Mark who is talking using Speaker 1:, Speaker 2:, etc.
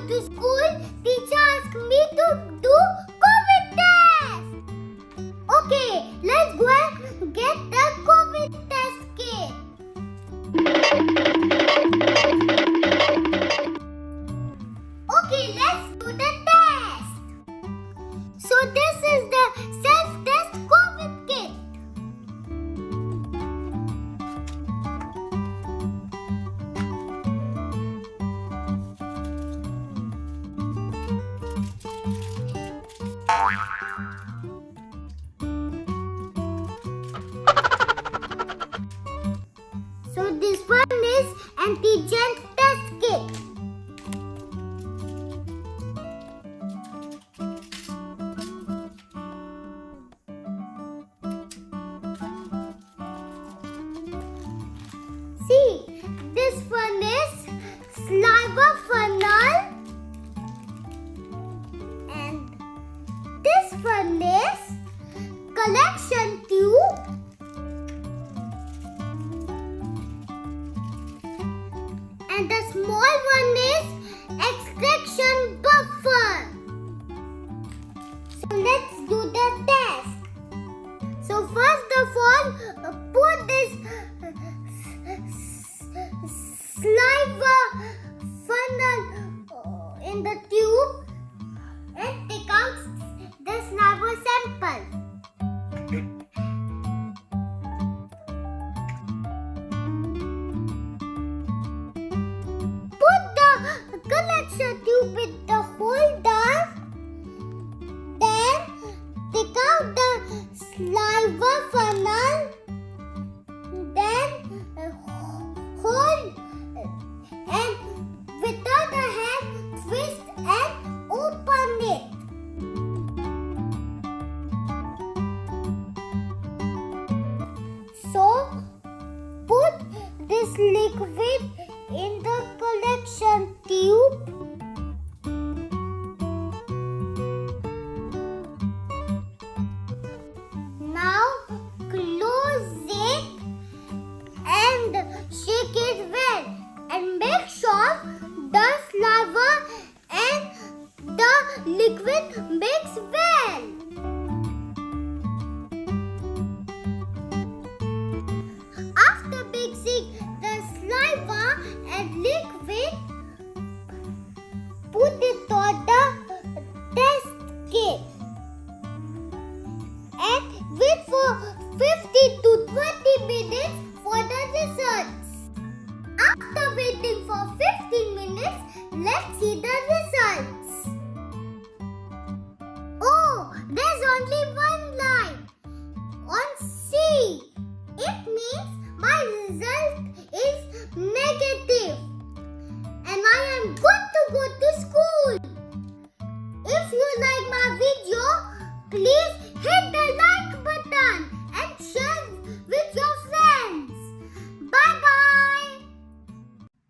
Speaker 1: to school, teacher asked me to do COVID test. Okay, let's go and get the COVID test kit. Okay, let's do the test. So this is the self-test COVID kit. So this one is antigen test kit. See, this one is saliva funnel and this one is collection tube and the small one is extraction buffer. So let's do the test. So first of all, put this saliva funnel in the tube and take out the saliva sample. Put the collection tube with the holder. Then take out the saliva funnel. Then hold and with the other hand twist and open it. So put this liquid in the collection tube. Now close it and shake it well and make sure the saliva and the liquid mix well. After mixing the saliva and liquid, put it on the test kit and wait for 15 to 20 minutes for the results. After waiting for 15 minutes, let's see the results. Oh, there's only one line on C. It means my result is negative and I am good to go to school. If you like my video, please